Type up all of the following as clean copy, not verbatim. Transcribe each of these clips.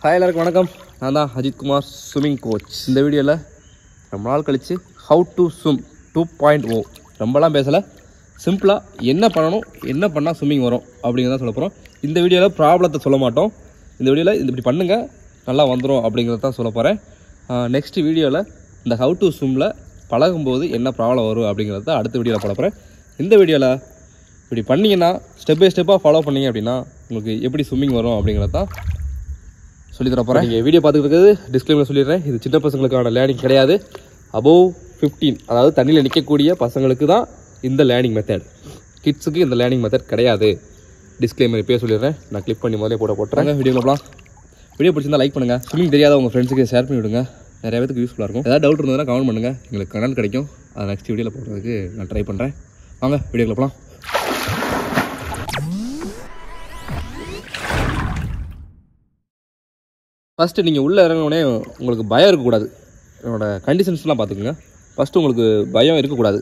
Hi எல்லாருக்கும் வணக்கம். நான் தான் அஜித் குமார் ஸ்விம்மிங் கோச். இந்த வீடியோவில் ரொம்ப நாள் கழித்து ஹவு டு ஸ்விம் 2.0 ரொம்பலாம் பேசலை, சிம்பிளாக என்ன பண்ணணும், என்ன பண்ணால் ஸ்விம்மிங் வரும் அப்படிங்கிறத சொல்ல போகிறோம். இந்த வீடியோவில் ப்ராப்ளத்தை சொல்ல மாட்டோம். இந்த வீடியோவில் இப்படி பண்ணுங்கள் நல்லா வந்துடும் அப்படிங்கிறத தான் சொல்ல போகிறேன். நெக்ஸ்ட் வீடியோவில் இந்த ஹவு டு ஸ்விம்மில் பழகும்போது என்ன ப்ராப்ளம் வரும் அப்படிங்கிறத அடுத்த வீடியோவில் போட போகிறேன். இந்த வீடியோவில் இப்படி பண்ணிங்கன்னா ஸ்டெப் பை ஸ்டெப்பாக ஃபாலோ பண்ணிங்க அப்படின்னா உங்களுக்கு எப்படி ஸ்விம்மிங் வரும் அப்படிங்கிறத தான் சொல்லி தர போகிறேன். நீங்கள் வீடியோ பார்த்துட்டு இருக்கிறது டிஸ்க்ளைமர் சொல்லிடுறேன், இது சின்ன பசங்களுக்கான லேர்னிங் கிடையாது. அபோவ் 15 அதாவது தண்ணியில் நிற்கக்கூடிய பசங்களுக்கு தான் இந்த லேர்னிங் மெத்தட். கிட்ஸுக்கு இந்த லேர்னிங் மெத்தட் கிடையாது. டிஸ்க்ளைமர் இப்போயே சொல்லிடுறேன். நான் கிளிக் பண்ணி முதலே போட்டுறேன். வீடியோ போகலாம். வீடியோ பிடிச்சிருந்தா லைக் பண்ணுங்கள். ஸ்விம்மிங் தெரியாத உங்கள் ஃப்ரெண்ட்ஸுக்கு ஷேர் பண்ணி விடுங்க. நிறைய பேருக்கு யூஸ்ஃபுல்லாக இருக்கும். ஏதாவது டவுட் இருந்ததுன்னா கமெண்ட் பண்ணுங்கள், எங்களுக்கு கமெண்ட் கிடைக்கும். அதை நெக்ஸ்ட் வீடியோவில் போடுறதுக்கு நான் ட்ரை பண்ணுறேன். வாங்க வீடியோவில் போகலாம். ஃபஸ்ட்டு நீங்கள் உள்ளே இறங்கினோடனே உங்களுக்கு பயம் இருக்கக்கூடாது. என்னோடய கண்டிஷன்ஸ்லாம் பார்த்துக்குங்க. ஃபஸ்ட்டு உங்களுக்கு பயம் இருக்கக்கூடாது.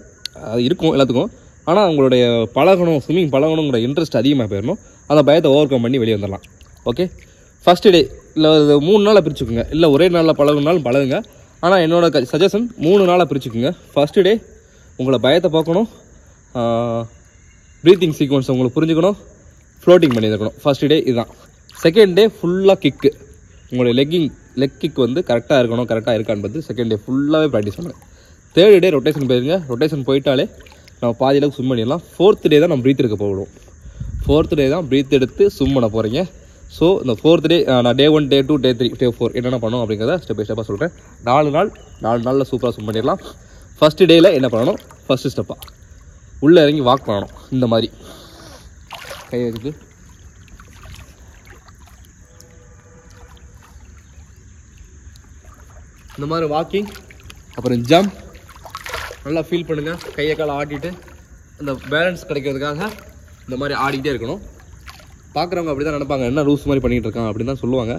அது இருக்கும் எல்லாத்துக்கும். ஆனால் உங்களுடைய ஸ்விம்மிங் பழகணுங்கிற இன்ட்ரெஸ்ட் அதிகமாக போயிடணும். அந்த பயத்தை ஓவர் கம் பண்ணி வெளியே வந்துடலாம். ஓகே, ஃபஸ்ட்டு டே இல்லை 3 நாளாக பிரிச்சுக்குங்க, இல்லை ஒரே நாளில் பழகுனாலும் பழகுங்க. ஆனால் என்னோடய சஜஷன் 3 நாளாக பிரிச்சுக்குங்க. ஃபஸ்ட்டு டே உங்களை பயத்தை பார்க்கணும், ப்ரீத்திங் சீக்வன்ஸ் உங்களுக்கு புரிஞ்சுக்கணும், ஃப்ளோட்டிங் பண்ணியிருக்கணும். ஃபஸ்ட்டு டே இதுதான். செகண்ட் டே ஃபுல்லாக கிக்கு, உங்களுடைய லெக் கிக் வந்து கரெக்டாக இருக்கணும், கரெக்டாக இருக்கான்னு பார்த்து செகண்ட் டே ஃபுல்லாகவே ப்ராக்டிஸ் பண்ணுங்கள். தேர்ட் டே ரொட்டேஷன் போயிருங்க. ரொட்டேஷன் போயிட்டாலே நம்ம பாதி அளவுக்கு ஸ்விம் பண்ணிடலாம். ஃபோர்த் டே தான் நம்ம ப்ரீத் எடுக்க போகணும். ஃபோர்த் டே தான் ப்ரீத் எடுத்து ஸ்விம் பண்ண போகிறீங்க. ஸோ இந்த ஃபோர்த் டே நான் டே 1 டே 2 டே 3 டே 4 என்னென்ன பண்ணணும் அப்படிங்கிறத ஸ்டெப் பை ஸ்டெப்பாக சொல்கிறேன். 4 நாளில் சூப்பராக ஸ்விம் பண்ணிடலாம். ஃபஸ்ட்டு டேயில் என்ன பண்ணணும், ஃபஸ்ட்டு ஸ்டெப்பாக உள்ளே இறங்கி வாக் பண்ணணும். இந்த மாதிரி கை வச்சுட்டு இந்த மாதிரி வாக்கிங், அப்புறம் ஜம்ப் நல்லா ஃபீல் பண்ணுங்கள். கையை காலை ஆட்டிட்டு அந்த பேலன்ஸ் கிடைக்கிறதுக்காக இந்த மாதிரி ஆடிக்கிட்டே இருக்கணும். பார்க்குறவங்க அப்படி தான் நினைப்பாங்க, என்ன லூஸ் மாதிரி பண்ணிகிட்டு இருக்காங்க அப்படின்னு தான் சொல்லுவாங்க.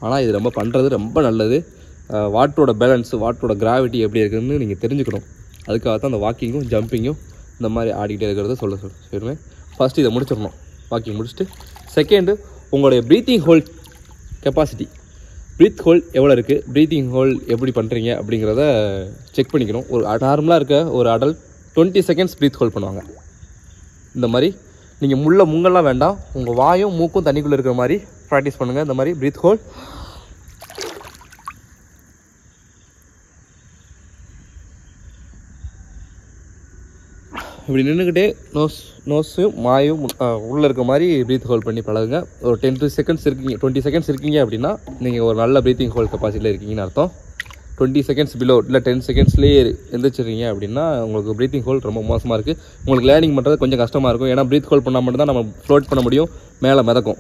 ஆனால் இது ரொம்ப பண்ணுறது ரொம்ப நல்லது. வாட்டரோட பேலன்ஸு, வாட்டரோட கிராவிட்டி எப்படி இருக்குதுன்னு நீங்கள் தெரிஞ்சுக்கணும். அதுக்காக தான் அந்த வாக்கிங்கும் ஜம்பிங்கும் இந்த மாதிரி ஆடிக்கிட்டே இருக்கிறத சொல்லுவேன். ஃபஸ்ட்டு இதை முடிச்சிடணும். வாக்கிங் முடிச்சுட்டு செகண்டு உங்களுடைய breathing hold capacity, breath hold எவ்வளோ இருக்குது, ப்ரீத்திங் ஹோல் எப்படி பண்ணுறீங்க அப்படிங்கிறத செக் பண்ணிக்கணும். ஒரு நார்மலாக இருக்க ஒரு அடல்ட் 20 செகண்ட்ஸ் ப்ரீத் ஹோல் பண்ணுவாங்க. இந்த மாதிரி நீங்கள் முங்கெல்லாம் வேண்டாம், உங்கள் வாயும் மூக்கும் தண்ணிக்குள்ளே இருக்கிற மாதிரி ப்ராக்டிஸ் பண்ணுங்கள். இந்த மாதிரி ப்ரீத் ஹோல். இப்படி நின்றுக்கிட்டே நோஸும் வாயும் உள்ளே இருக்க மாதிரி ப்ரீத் ஹோல்ட் பண்ணி பழகுங்க. ஒரு 20 செகண்ட்ஸ் இருக்கீங்க அப்படின்னா நீங்கள் ஒரு நல்ல ப்ரீத்திங் ஹோல்ட் கெப்பாசிட்டியில் இருக்கீங்கன்னு அர்த்தம். 20 செகண்ட்ஸ் பிலோ இல்லை 10 செகண்ட்ஸ்லேயே எந்திரிச்சிடுறீங்க அப்படின்னா உங்களுக்கு ப்ரீத்திங் ஹோல்ட் ரொம்ப மோசமாக இருக்குது. உங்களுக்கு லேர்னிங் பண்ணுறது கொஞ்சம் கஷ்டமாக இருக்கும். ஏன்னா ப்ரீத் ஹோல்ட் பண்ணால் மட்டும் தான் நம்ம ஃப்ளோட் பண்ண முடியும், மேலே மிதக்கும்.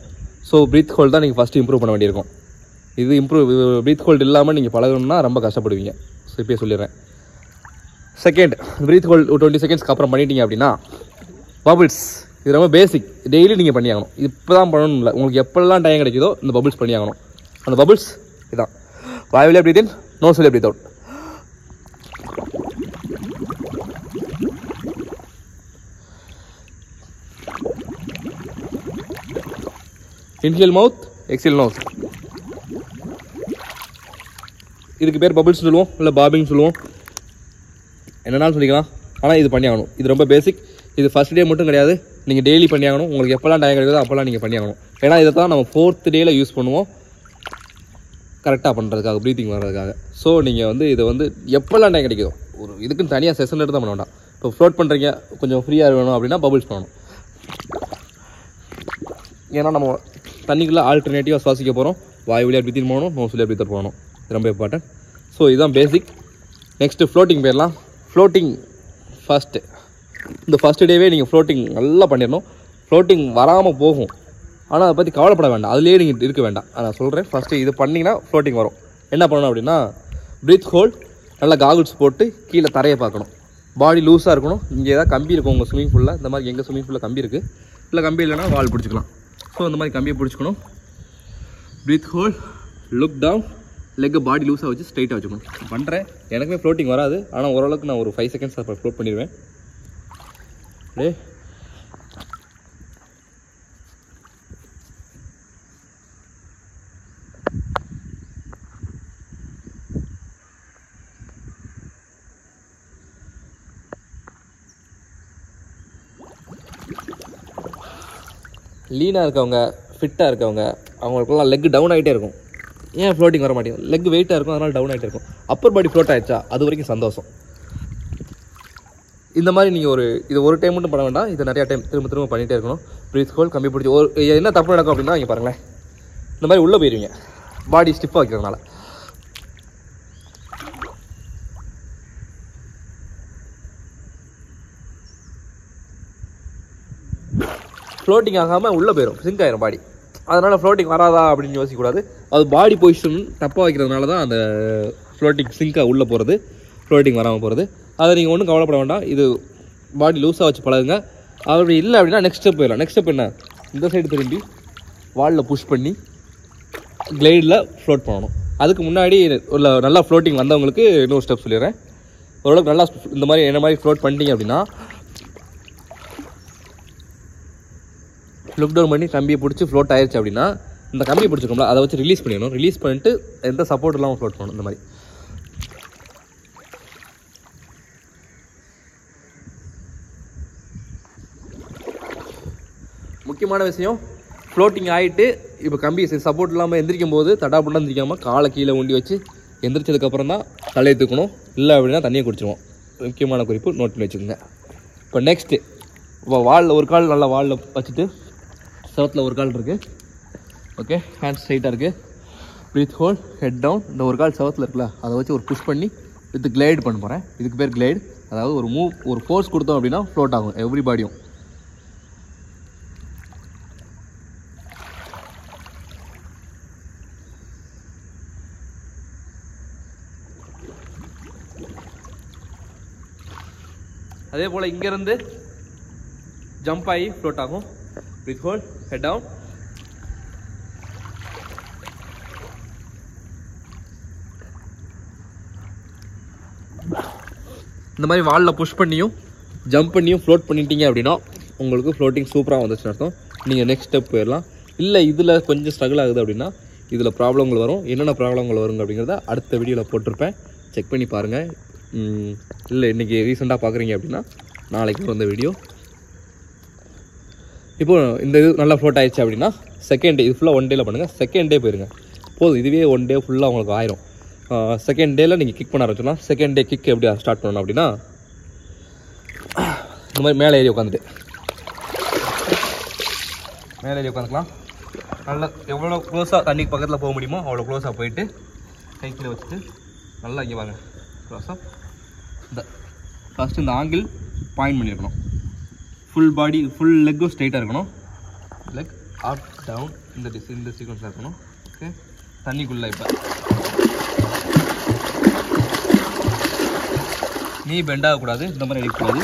ஸோ ப்ரீத் ஹோல்ட் தான் நீங்கள் ஃபஸ்ட்டு இம்ப்ரூவ் பண்ண வேண்டியிருக்கும். இது ப்ரீத் ஹோல்ட் இல்லாமல் நீங்கள் பழகணும்னா ரொம்ப கஷ்டப்படுவீங்க. ஸோ இப்போயே சொல்லிடுறேன். செகண்ட் ப்ரீத் ஹோல்ட் 20 செகண்ட்ஸ்க்கு அப்புறம் பண்ணிட்டீங்க அப்படின்னா பபிள்ஸ். இது ரொம்ப பேசிக், டெய்லி நீங்கள் பண்ணியாகணும். இப்போ தான் பண்ணணும் இல்லை, உங்களுக்கு எப்பெல்லாம் டைம் கிடைக்குதோ இந்த பபிள்ஸ் பண்ணியாகணும். அந்த பபிள்ஸ் இதுதான். வாயுவிலே ப்ரீத் இன், நோஸ்விலே ப்ரீத் அவுட். இன்ஹேல் மவுத், எக்ஸேல் நோஸ். இதுக்கு பேர் பபிள்ஸ் சொல்லுவோம், இல்லை பாபிங் சொல்லுவோம், என்னன்னாலும் சொல்லிக்கலாம். ஆனால் இது பண்ணியாகணும். இது ரொம்ப பேசிக். இது ஃபஸ்ட் டே மட்டும் கிடையாது, நீங்கள் டெய்லி பண்ணியாகணும். உங்களுக்கு எப்போல்லாம் டைம் கிடைக்குதோ அப்போல்லாம் நீங்கள் பண்ணியாகணும். ஏன்னா இதை தான் நம்ம 4th டேயில் யூஸ் பண்ணுவோம் கரெக்டாக பண்ணுறதுக்காக, ப்ரீத்திங் வர்றதுக்காக. ஸோ நீங்கள் வந்து இதை வந்து எப்போல்லாம் டைம் கிடைக்குதோ, ஒரு இதுக்குன்னு தனியாக செஷன் எடுத்து தான் பண்ண வேண்டாம். இப்போ ஃப்ளோட் பண்ணுறீங்க, கொஞ்சம் ஃப்ரீயாக வேணும் அப்படின்னா பபிள்ஸ் பண்ணணும். ஏன்னா நம்ம தண்ணிக்குள்ளே ஆல்டர்னேட்டிவாக சுவாசிக்க போகிறோம். வாய் வழியாக ப்ரீத்திங் போகணும், நோஸ் வழியாக ப்ரீத்தர் போகணும். இது ரொம்ப இம்பார்ட்டன்ட். ஸோ இதுதான் பேசிக். நெக்ஸ்ட்டு ஃப்ளோட்டிங் போயிடலாம். ஃப்ளோட்டிங் ஃபஸ்ட்டு, இந்த ஃபஸ்ட்டு டேவே நீங்கள் ஃப்ளோட்டிங் நல்லா பண்ணிடணும். ஃப்ளோட்டிங் வராமல் போகும், ஆனால் அதை பற்றி கவலைப்பட வேண்டாம், அதுலேயே நீங்கள் இருக்க வேண்டாம். நான் சொல்கிறேன், ஃபஸ்ட்டு இது பண்ணிங்கன்னா ஃப்ளோட்டிங் வரும். என்ன பண்ணணும் அப்படின்னா ப்ரீத் ஹோல்ட், நல்லா காகுல்ஸ் போட்டு கீழே தரையை பார்க்கணும். பாடி லூஸாக இருக்கணும். இங்கே ஏதாவது கம்பி இருக்கும் உங்கள் ஸ்விம்மிங் பூலில், இந்த மாதிரி எங்கள் ஸ்விம்மிங் பூலில் கம்பி இருக்குது, இல்லை கம்பி இல்லைன்னா வால் பிடிச்சிக்கலாம். ஸோ இந்த மாதிரி கம்பியை பிடிச்சிக்கணும். ப்ரீத் ஹோல்ட், லுக் டவுன், லெக்கை பாடி லூஸாக வச்சு ஸ்ட்ரைட்டாக வச்சுக்கணும். பண்ணுறேன், எனக்குமே ஃப்ளோட்டிங் வராது, ஆனால் ஓரளவுக்கு நான் ஒரு 5 செகண்ட்ஸ் அப்புறம் ஃப்ளோட் பண்ணிடுவேன். லீனாக இருக்கவங்க, ஃபிட்டாக இருக்கவங்க, அவங்களுக்குலாம் லெக் டவுன் ஆகிட்டே இருக்கும். ஏன் ஃப்ளோட்டிங் வர மாட்டேங்குது? லெக் வெயிட்டாக இருக்கும், அதனால் டவுன் ஆகிட்டே இருக்கும். அப்பர் பாடி ஃப்ளோட் ஆகிடுச்சா அது வரைக்கும் சந்தோஷம். இந்த மாதிரி நீங்கள் இது ஒரு டைம் மட்டும் பண்ண வேண்டாம், இதை நிறையா டைம் திரும்ப பண்ணிகிட்டே இருக்கணும். ப்ரீத் ஹோல்ட் கம்மி பிடிச்சி என்ன தப்பு நடக்கும் அப்படின்னா இங்கே பாருங்களேன், இந்த மாதிரி உள்ளே போயிடுவீங்க பாடி ஸ்டிஃபாக வைக்கிறதுனால. ஃப்ளோட்டிங் ஆகாமல் உள்ளே போயிடும், சிங்க் ஆயிரும் பாடி. அதனால் ஃப்ளோட்டிங் வராதா அப்படின்னு யோசிக்கக்கூடாது. அது பாடி பொசிஷன் தப்பாக வைக்கிறதுனால தான் அந்த ஃப்ளோட்டிங் சிங்காக உள்ளே போகிறது, ஃப்ளோட்டிங் வராமல் போகிறது. அதை நீங்கள் ஒன்றும் கவலைப்பட வேண்டாம். இது பாடி லூஸாக வச்சு பழகுங்க. அப்படி இல்லை அப்படின்னா நெக்ஸ்ட் ஸ்டெப் போயிடலாம். நெக்ஸ்ட் ஸ்டெப் என்ன, இந்த சைடு திரும்பி வாலில் புஷ் பண்ணி கிளைடில் ஃப்ளோட் பண்ணணும். அதுக்கு முன்னாடி உள்ள நல்லா ஃப்ளோட்டிங் வந்தவங்களுக்கு இன்னொரு ஸ்டெப் சொல்லிடுறேன். ஓரளவுக்கு நல்லா இந்த மாதிரி என்ன மாதிரி ஃப்ளோட் பண்ணிட்டீங்க அப்படின்னா லுக் டவுன் பண்ணி கம்பியை பிடிச்சி ஃப்ளோட் ஆயிடுச்சு அப்படின்னா இந்த கம்பியை பிடிச்சிக்கோம்ல அதை வச்சு ரிலீஸ் பண்ணிடணும். ரிலீஸ் பண்ணிட்டு எந்த சப்போர்ட் இல்லாமல் ஃப்ளோட் பண்ணணும். இந்த மாதிரி முக்கியமான விஷயம், ஃப்ளோட்டிங் ஆகிட்டு இப்போ கம்பி சப்போர்ட் இல்லாமல் எந்திரிக்கும் போது தடாப்புண்டா எந்திரிக்காமல் காலை கீழே ஊண்டி வச்சு எந்திரிச்சதுக்கப்புறம் தான் தலையை தூக்கணும். இல்லை அப்படின்னா தண்ணியை குடிச்சிடுவோம். முக்கியமான குறிப்பு நோட் பண்ணி வச்சுக்கோங்க. இப்போ நெக்ஸ்ட்டு வாலில் ஒரு கால் நல்லா வாலில் வச்சுட்டு செவத்தில் ஒரு கால் இருக்குது. ஓகே, ஹேண்ட் ஸ்ட்ரைட்டாக இருக்குது. Breath hold, head down. இந்த ஒரு கால் செவத்தில் இருக்குல்ல அதை வச்சு ஒரு புஷ் பண்ணி வித் கிளைட் பண்ண போகிறேன். இதுக்கு பேர் கிளைட். அதாவது ஒரு மூவ், ஒரு ஃபோர்ஸ் கொடுத்தோம் அப்படின்னா ஃப்ளோட் ஆகும் எவ்ரி பாடியும். அதே போல் இங்கேருந்து ஜம்ப் ஆகி ஃப்ளோட் ஆகும். Breath hold, head down. இந்த மாதிரி வாலில் புஷ் பண்ணியும் ஜம்ப் பண்ணியும் ஃப்ளோட் பண்ணிட்டீங்க அப்படின்னா உங்களுக்கு ஃப்ளோட்டிங் சூப்பராக வந்துச்சுன்னு அர்த்தம். நீங்கள் நெக்ஸ்ட் ஸ்டெப் போயிடலாம். இல்லை இதில் கொஞ்சம் ஸ்ட்ரகிள் ஆகுது அப்படின்னா இதில் ப்ராப்ளங்கள் வரும். என்னென்ன ப்ராப்ளங்கள் வருங்க அப்படிங்கிறத அடுத்த வீடியோவில் போட்டிருப்பேன், செக் பண்ணி பாருங்கள். இல்லை இன்றைக்கி ரீசெண்டாக பார்க்குறீங்க அப்படின்னா நாளைக்கு வந்த வீடியோ. இப்போது இந்த இது நல்லா ஃப்ளோட் ஆயிடுச்சு அப்படின்னா செகண்ட் டே, இது ஃபுல்லாக ஒன் டேயில் பண்ணுங்கள். செகண்ட் டே போயிருங்க போதும். இதுவே ஒன் டே ஃபுல்லாக உங்களுக்கு ஆயிரும். செகண்ட் டேயில் நீங்கள் கிக் பண்ண ஆரம்பிச்சோன்னா செகண்ட் டே கிக் எப்படி ஸ்டார்ட் பண்ணணும் அப்படின்னா இந்த மாதிரி மேலே ஏறி உட்காந்துட்டு மேலே ஏறி உட்காந்துக்கலாம். நல்லா எவ்வளோ க்ளோஸாக தண்ணிக்கு பக்கத்தில் போக முடியுமோ அவ்வளோ க்ளோஸாக போயிட்டு கைக்கில் வச்சுட்டு நல்லா இங்கே வாங்க க்ளோஸாக. இந்த ஃபஸ்ட்டு இந்த ஆங்கிள் பாயிண்ட் பண்ணியிருக்கணும். ஃபுல் பாடி ஃபுல் லெக்கும் ஸ்ட்ரைட்டாக இருக்கணும். லெக் அப் டவுன் இந்த சீக்வன்ஸாக இருக்கணும். ஓகே, தண்ணிக்குள்ளே இப்போ நீ பெண்ட் ஆகக்கூடாது, இந்த மாதிரி அடிக்கக்கூடாது.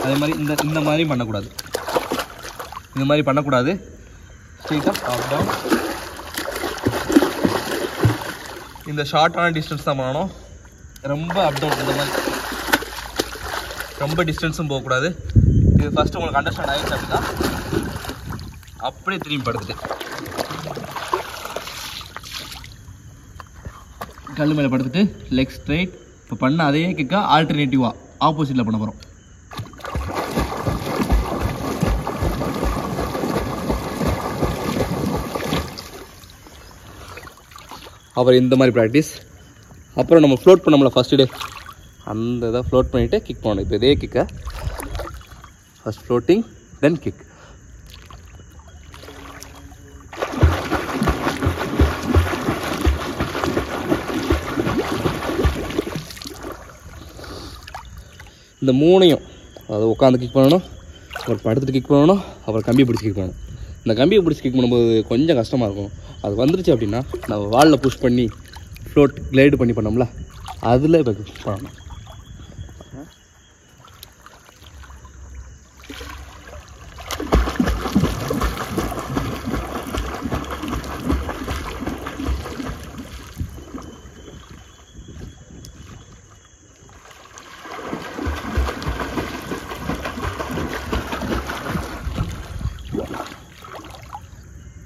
அதே மாதிரி இந்த மாதிரி பண்ணக்கூடாது, இந்த மாதிரி பண்ணக்கூடாது. ஸ்ட்ரைட்டாக அப் டவுன். இந்த ஷார்ட்டான டிஸ்டன்ஸ் தான் பண்ணணும். ரொம்ப அப் டவுன் இந்த மாதிரி ரொம்ப டிஸ்டன்ஸும் போகக்கூடாது. இது ஃபஸ்ட்டு உங்களுக்கு அண்டர்ஸ்டாண்ட் ஆகிடுச்சு அப்படின்னா அப்படியே திரும்பி படுத்துட்டு கல் மேலே படுத்துட்டு லெக் ஸ்ட்ரைட். இப்போ பண்ண அதே கிக்கா ஆல்டர்னேட்டிவாக ஆப்போசிட்டில் பண்ண போகிறோம். அப்புறம் இந்த மாதிரி ப்ராக்டிஸ். அப்புறம் நம்ம ஃப்ளோட் பண்ணோம்ல ஃபஸ்ட்டு டே, அந்த இதை ஃப்ளோட் பண்ணிவிட்டு கிக் பண்ணணும். இப்போ இதே கிக்கை ஃபஸ்ட் ஃப்ளோட்டிங் தென் கிக். இந்த மூணையும் அதாவது உட்காந்து கிக் பண்ணணும், அப்புறம் படுத்துட்டு கிக் பண்ணணும், அப்புறம் கம்பியை பிடிச்சி கிக் பண்ணணும். இந்த கம்பியை பிடிச்சி கிக் பண்ணும்போது கொஞ்சம் கஷ்டமாக இருக்கும். அது வந்துருச்சு அப்படின்னா நம்ம வாலில் புஷ் பண்ணி ஃப்ளோட் கிளைடு பண்ணி பண்ணோம்ல அதில் இப்போ கிக் பண்ணணும்.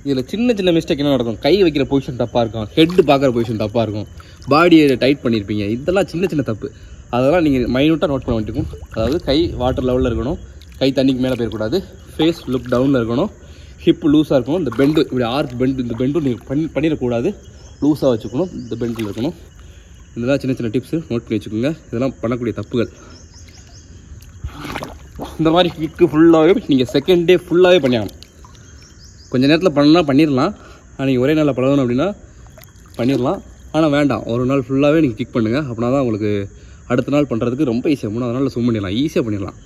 இதில் சின்ன சின்ன மிஸ்டேக் என்ன நடக்கும், கை வைக்கிற பொசிஷன் தப்பாக இருக்கும், ஹெட்டு பார்க்குற பொசிஷன் தப்பாக இருக்கும், பாடியை டைட் பண்ணியிருப்பீங்க. இதெல்லாம் சின்ன சின்ன தப்பு. அதெல்லாம் நீங்கள் மைனூட்டாக நோட் பண்ண வேண்டியிருக்கும். அதாவது கை வாட்டர் லெவலில் இருக்கணும், கை தண்ணிக்கு மேலே போயிடக்கூடாது, ஃபேஸ் லுக் டவுனில் இருக்கணும், ஹிப் லூஸாக இருக்கணும், இந்த பெண்டு இப்படி ஆர்க் பெண்டு இந்த பெண்டும் நீங்கள் பண்ணிடக்கூடாது, லூஸாக வச்சுக்கணும், இந்த பெண்டில் இருக்கணும். இதெல்லாம் சின்ன சின்ன டிப்ஸு நோட் பண்ணி வச்சுக்கோங்க. இதெல்லாம் பண்ணக்கூடிய தப்புகள். இந்த மாதிரி கிக்கு ஃபுல்லாகவே நீங்கள் செகண்ட் டே ஃபுல்லாகவே பண்ணிடணும். கொஞ்சம் நேரத்தில் பண்ணிடலாம். நீங்கள் ஒரே நாளில் பழகணும் அப்படின்னா பண்ணிடலாம். ஆனால் வேண்டாம், ஒரு நாள் ஃபுல்லாகவே நீங்கள் கிக் பண்ணுங்கள். அப்படின்னா தான் உங்களுக்கு அடுத்த நாள் பண்ணுறதுக்கு ரொம்ப ஈஸியாக 3வது நாளில் ஸ்விம் பண்ணிடலாம், ஈஸியாக பண்ணிடலாம்.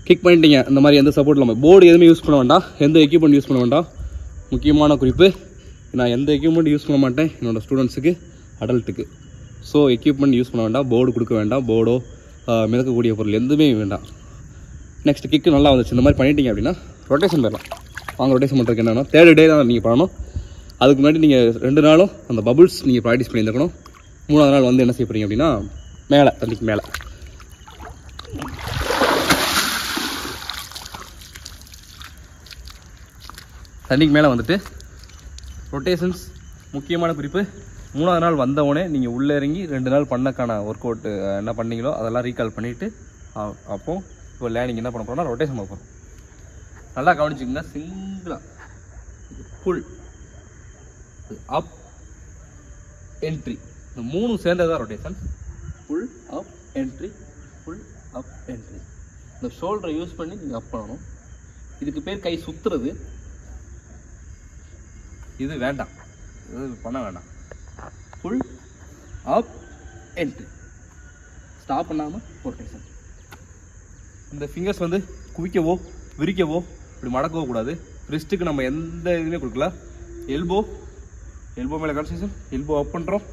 கிக் பண்ணிட்டீங்க, இந்த மாதிரி எந்த சப்போர்ட் இல்லாமல் போர்டு எதுவுமே யூஸ் பண்ண வேண்டாம், எந்த எக்யூப்மெண்ட் யூஸ் பண்ண வேண்டாம். முக்கியமான குறிப்பு, நான் எந்த எக்யூப்மெண்ட் யூஸ் பண்ண மாட்டேன் என்னோடய ஸ்டூடெண்ட்ஸுக்கு, அடல்ட்டுக்கு. ஸோ எக்யூப்மெண்ட் யூஸ் பண்ண வேண்டாம், போர்டு கொடுக்க வேண்டாம், போர்டோ மிதக்கக்கூடிய பொருள் எதுவுமே வேண்டாம். நெக்ஸ்ட் கிக்கு நல்லா வந்துச்சு, இந்த மாதிரி பண்ணிட்டீங்க அப்படின்னா ரொட்டேஷன் பண்ணலாம். வாங்க ரொட்டேஷன் பண்ணுறதுக்கு என்னென்னா 3rd டே தான் நீங்கள் பண்ணணும். அதுக்கு முன்னாடி நீங்கள் 2 நாளும் அந்த பபுள்ஸ் நீங்கள் ப்ராக்டிஸ் பண்ணியிருக்கணும். 3வது நாள் வந்து என்ன செய்ய போகிறீங்க அப்படின்னா மேலே தண்ணிக்கு மேலே வந்துட்டு ரொட்டேஷன்ஸ். முக்கியமான குறிப்பு, 3வது நாள் வந்தவுடனே நீங்கள் உள்ளே இறங்கி 2 நாள் பண்ணக்கான ஒர்க் அவுட்டு என்ன பண்ணீங்களோ அதெல்லாம் ரீகால் பண்ணிவிட்டு அப்போது இப்போ லேர்னிங் என்ன பண்ண போகிறோம்னா ரொட்டேஷன் பண்ண போகிறோம். நல்லா கவனிச்சுக்கோங்க. சிங்கிளாக புல் அப் என்ட்ரி, இந்த 3 சேர்ந்தது தான் ரொட்டேஷன். புல் அப் என்ட்ரி, புல் அப் என்ட்ரி. இந்த ஷோல்டரை யூஸ் பண்ணி நீங்கள் அப் பண்ணணும். இதுக்கு பேர் கை சுற்றுறது. இது வேண்டாம், இது பண்ண வேண்டாம். புல் அப் என்ட்ரி, ஸ்டாப் பண்ணாமல் ரொட்டேஷன். இந்த ஃபிங்கர்ஸ் வந்து குவிக்கவோ விரிக்கவோ இப்படி மடக்கவோ கூடாது. ரிஸ்ட்டுக்கு நம்ம எந்த இதுவுமே கொடுக்கல. எல்போ மேலே கான்சன்ட்ரேஷன், எல்போ அப் பண்ணுறோம்,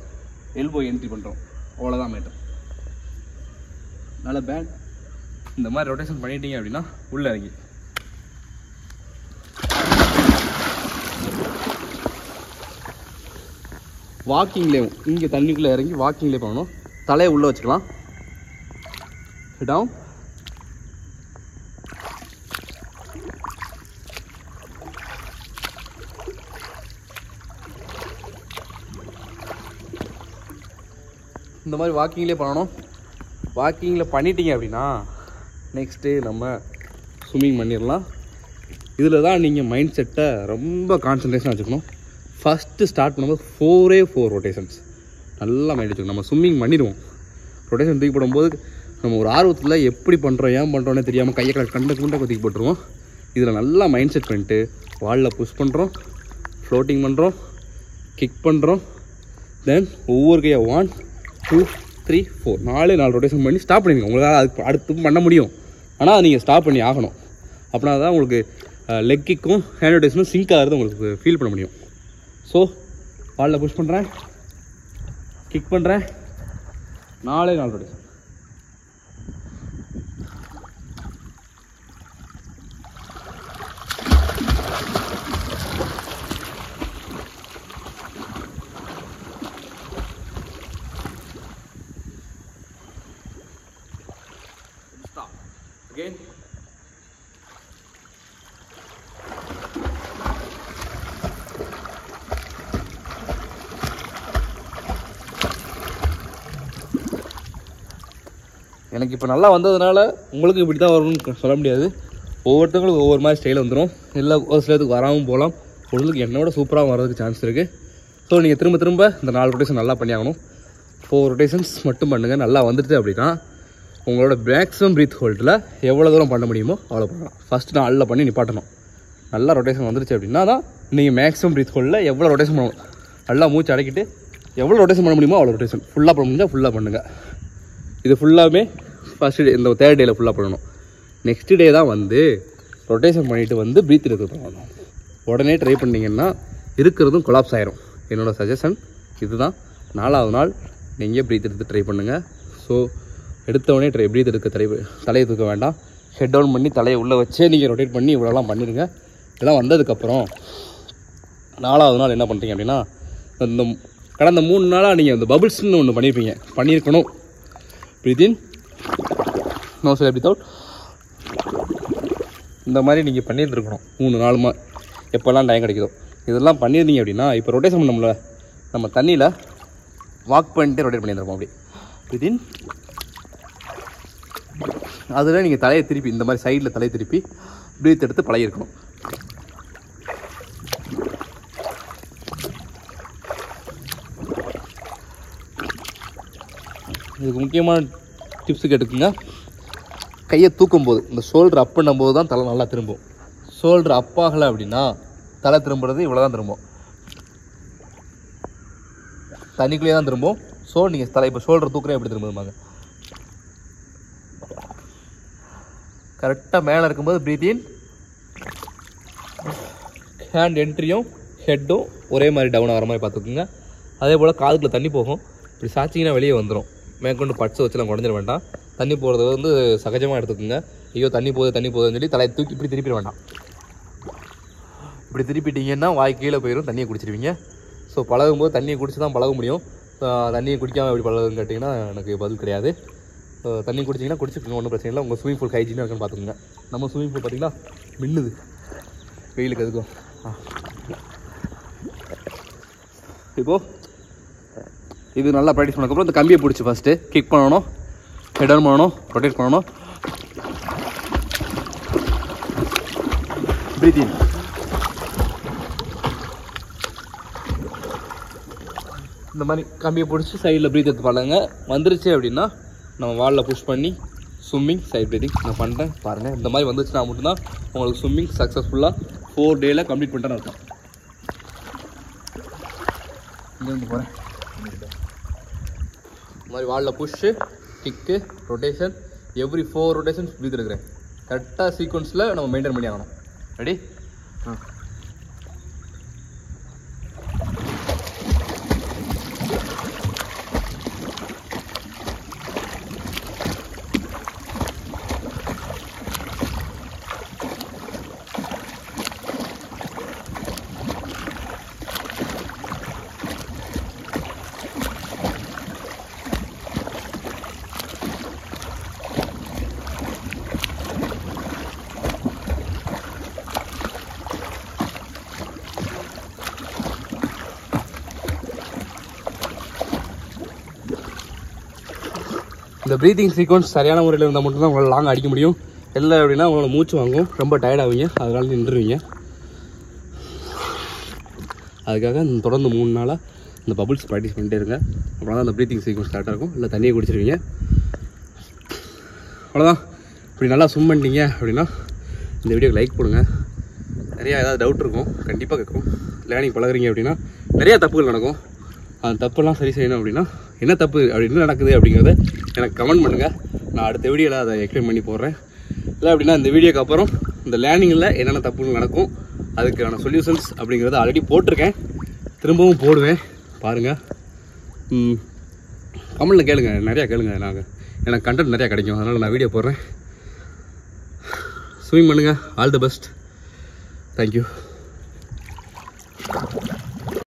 எல்போ என்ட்ரி பண்ணுறோம், அவ்வளோதான் மேட்டர். நல்ல பேண்ட். இந்த மாதிரி ரொட்டேஷன் பண்ணிட்டீங்க அப்படின்னா உள்ளே இறங்கி வாக்கிங்லேயும் இங்கே தண்ணிக்குள்ளே இறங்கி வாக்கிங்லேயே பண்ணணும். தலையை உள்ளே வச்சுக்கலாம், டவுன், இந்த மாதிரி வாக்கிங்லேயே பண்ணணும். வாக்கிங்கில் பண்ணிட்டீங்க அப்படின்னா நெக்ஸ்ட்டு நம்ம ஸ்விம்மிங் பண்ணிடலாம். இதில் தான் நீங்கள் மைண்ட் செட்டை ரொம்ப கான்சன்ட்ரேஷனாக வச்சுக்கணும். ஃபஸ்ட்டு ஸ்டார்ட் பண்ணும்போது 4 ரொட்டேஷன்ஸ் நல்லா மைண்ட் வச்சுக்கணும். நம்ம ஸ்விம்மிங் பண்ணிடுவோம், ரொட்டேஷன் தூக்கி போடும்போது நம்ம ஒரு ஆர்வத்தில் எப்படி பண்ணுறோம் ஏன் பண்ணுறோன்னே தெரியாமல் கையை கண்டை தூக்கி போட்டுருவோம். இதில் நல்லா மைண்ட் செட் பண்ணிட்டு வாலில் புஷ் பண்ணுறோம், ஃப்ளோட்டிங் பண்ணுறோம், கிக் பண்ணுறோம். தென் ஒவ்வொரு கையை 1 2 3 4 4 ரொட்டேஷன் பண்ணி ஸ்டாப் பண்ணிடுங்க. உங்களால் அதுக்கு அடுத்து பண்ண முடியும், ஆனால் நீங்கள் ஸ்டாப் பண்ணி ஆகணும். அப்படின்னா தான் உங்களுக்கு லெக் கிக்கும் ஹேண்ட் ரொட்டேஷனும் சிங்க் ஆகிறது உங்களுக்கு ஃபீல் பண்ண முடியும். ஸோ வாலில் புஷ் பண்ணுறேன், கிக் பண்ணுறேன், 4 ரொட்டேஷன். Again. எனக்கு இப்போ நல்லா வந்ததுனால உங்களுக்கு இப்படி தான் வரும்னு சொல்ல முடியாது. ஒவ்வொருத்தவங்களுக்கு ஒவ்வொரு மாதிரி ஸ்டைல் வந்துடும். இல்லை ஒரு சிலத்துக்கு வராமல் போகலாம், பொருளுக்கு என்னோட சூப்பராக வர்றதுக்கு சான்ஸ் இருக்குது. ஸோ நீங்கள் திரும்ப இந்த 4 ரொட்டேஷன் நல்லா பண்ணி ஆகணும். 4 ரொட்டேஷன்ஸ் மட்டும் பண்ணுங்கள். நல்லா வந்துடுது அப்படின்னா உங்களோட மேக்ஸிமம் ப்ரீத் ஹோல்டில் எவ்வளோ தூரம் பண்ண முடியுமோ அவ்வளோ பண்ணலாம். ஃபஸ்ட்டு நாளில் பண்ணி நிப்பாட்டணும். நல்லா ரொட்டேஷன் வந்துருச்சு அப்படின்னா தான் நீங்கள் மேக்ஸிமம் ப்ரீத் ஹோல்டில் எவ்வளோ ரொட்டேஷன் பண்ணணும். நல்லா மூச்சு அடக்கிட்டு எவ்வளோ ரொட்டேஷன் பண்ண முடியுமோ அவ்வளோ ரொட்டேஷன் ஃபுல்லாக பண்ண முடிஞ்சால் ஃபுல்லாக பண்ணுங்கள். இது ஃபுல்லாகவே ஃபஸ்ட்டு டே இந்த 3rd டேயில் ஃபுல்லாக பண்ணணும். நெக்ஸ்ட் டே தான் வந்து ரொட்டேஷன் பண்ணிவிட்டு வந்து ப்ரீத் எடுத்து பண்ணணும். உடனே ட்ரை பண்ணிங்கன்னா இருக்கிறதும் கொலாப்ஸ் ஆயிரும். என்னோடய சஜஷன் இதுதான். 4வது நாள் நீங்கள் ப்ரீத் எடுத்து ட்ரை பண்ணுங்கள். ஸோ எடுத்தவொடனே ப்ரீத் எடுக்க தலையை தூக்க வேண்டாம். ஹெட் டவுன் பண்ணி தலையை உள்ளே வச்சே நீங்கள் ரொட்டேட் பண்ணி இவ்வளோலாம் பண்ணிடுங்க. இதெல்லாம் வந்ததுக்கப்புறம் 4வது நாள் என்ன பண்ணுறீங்க அப்படின்னா இந்த கடந்த 3 நாளாக நீங்கள் இந்த பபுள்ஸ்ன்னு ஒன்று பண்ணியிருக்கணும். ப்ரீத் இன், நோ சைட், ப்ரீத் அவுட். இந்த மாதிரி நீங்கள் பண்ணியிருந்துருக்கணும் 3 நாளுமா, எப்போல்லாம் டைம் கிடைக்குதோ. இதெல்லாம் பண்ணியிருந்தீங்க அப்படின்னா இப்போ ரொட்டேஷன் பண்ணோம்ல, நம்ம தண்ணியில் வாக் பண்ணிட்டு ரொட்டேட் பண்ணியிருந்திருப்போம். அப்படி ப்ரீத் இன், அதில் நீங்கள் தலையை திருப்பி இந்த மாதிரி சைடில் தலையை திருப்பி ப்ரீத் எடுத்து பழகிருக்கணும். இதுக்கு முக்கியமான டிப்ஸு கேட்டுக்குங்க. கையை தூக்கும் போது இந்த ஷோல்டர் அப் பண்ணும் போது தான் தலை நல்லா திரும்பும். ஷோல்டர் அப் ஆகலை அப்படின்னா தலை திரும்புறது இவ்வளோ தான் திரும்பும், தண்ணிக்குள்ளேயே தான் திரும்பும். ஸோ நீங்கள் தலை இப்போ ஷோல்டர் தூக்குறேன் எப்படி திரும்புமாங்க. கரெக்டாக மேலே இருக்கும்போது ப்ரீத் இன், ஹேண்ட் என்ட்ரியும் ஹெட்டும் ஒரே மாதிரி டவுன் ஆகிற மாதிரி பார்த்துக்குங்க. அதே போல் காதுக்குள்ளே தண்ணி போகும், இப்படி சாச்சிங்கன்னா வெளியே வந்துடும். மேற்கொண்டு பட்ஸை வச்சுலாம் குறைஞ்சிட வேண்டாம். தண்ணி போகிறது வந்து சகஜமாக எடுத்துக்கோங்க. ஐயோ தண்ணி போகுதுன்னு சொல்லி தலையை தூக்கி இப்படி திருப்பிட வேண்டாம். இப்படி திருப்பிட்டீங்கன்னா வாய் கீழே போயிடும், தண்ணியை குடிச்சிடுவீங்க. ஸோ பழகும்போது தண்ணியை குடிச்சு தான் பழக முடியும். தண்ணியை குடிக்காமல் எப்படி பழகுன்னு கேட்டிங்கன்னா எனக்கு பதில் கிடையாது. தண்ணி குடிச்சிங்கன்னா குடிச்சிருக்கீங்க, ஒன்றும் பிரச்சனை இல்லை. உங்கள் ஸ்விமிங் பூல் ஹைஜீனாக இருக்குன்னு பார்த்துக்கோங்க. நம்ம ஸ்விமிங் பூல் பார்த்திங்கன்னா மின்னுது வெயிலுக்கு. அதுக்கும் இப்போது இது நல்லா ப்ராக்டிஸ் பண்ணதுக்கப்புறம் இந்த கம்பியை பிடிச்சி ஃபஸ்ட்டு கிக் பண்ணணும், ஹெட் ஆன் பண்ணணும், ரொட்டேட் பண்ணணும். ப்ரீத் இன். இந்த மாதிரி கம்பியை பிடிச்சி சைடில் ப்ரீத் எடுத்து பாருங்க. வந்துருச்சு அப்படின்னா நம்ம வாலில் புஷ் பண்ணி ஸ்விம்மிங் சைட் ப்ரீத்திங் நான் பண்ணுறேன் பாருங்கள். இந்த மாதிரி வந்துச்சுன்னா மட்டும்தான் உங்களுக்கு ஸ்விம்மிங் சக்ஸஸ்ஃபுல்லாக 4 days கம்ப்ளீட் பண்ணிட்டேன்னு அர்த்தம். இங்கேருந்து போகிறேன். இந்த மாதிரி வாலில் push, kick, rotation, every 4 rotations ப்ரீத் எடுக்கிறேன். கரெக்டாக சீக்வன்ஸில் நம்ம மெயின்டைன் பண்ணி ஆகணும். ரெடி? இந்த ப்ரீத்திங் சீக்வன்ஸ் சரியான முறையில் இருந்தால் மட்டும்தான் உங்களால் லாங் அடிக்க முடியும். இல்லை அப்படின்னா உங்களை மூச்சு வாங்கும், ரொம்ப டயர்டாகுவீங்க, அதனால நின்றுவீங்க. அதுக்காக தொடர்ந்து 3 நாளாக இந்த பபுள்ஸ் ப்ராக்டிஸ் பண்ணிட்டே இருங்க. அப்புறம் தான் அந்த ப்ரீத்திங் சீக்வன்ஸ் கரெக்டாக இருக்கும். இல்லை தண்ணியை குடிச்சிருவீங்க. அவ்வளோதான். இப்படி நல்லா ஸ்விம் பண்ணிட்டீங்க அப்படின்னா இந்த வீடியோக்கு லைக் போடுங்க. நிறையா ஏதாவது டவுட் இருக்கும், கண்டிப்பாக கேட்கும். லேர்னிங் பழகுறீங்க அப்படின்னா நிறையா தப்புகள் நடக்கும். அந்த தப்பெல்லாம் சரி செய்யணும் அப்படின்னா என்ன தப்பு அப்படின்னு நடக்குது அப்படிங்கிறத எனக்கு கமெண்ட் பண்ணுங்கள். நான் அடுத்த வீடியோவில் அதை எக்ஸ்பிளைன் பண்ணி போடுறேன். இல்லை அப்படின்னா இந்த வீடியோக்கு அப்புறம் இந்த லேர்னிங்கில் என்னென்ன தப்புகள் நடக்கும் அதுக்கான சொல்யூஷன்ஸ் அப்படிங்கிறத ஆல்ரெடி போட்டிருக்கேன், திரும்பவும் போடுவேன். பாருங்கள், கமெண்ட்டில் கேளுங்க, நிறையா கேளுங்க. எனக்கு கண்டென்ட் நிறையா கிடைக்கும், அதனால் நான் வீடியோ போடுறேன். ஸ்விம் பண்ணுங்கள். All the best. தேங்க்யூ.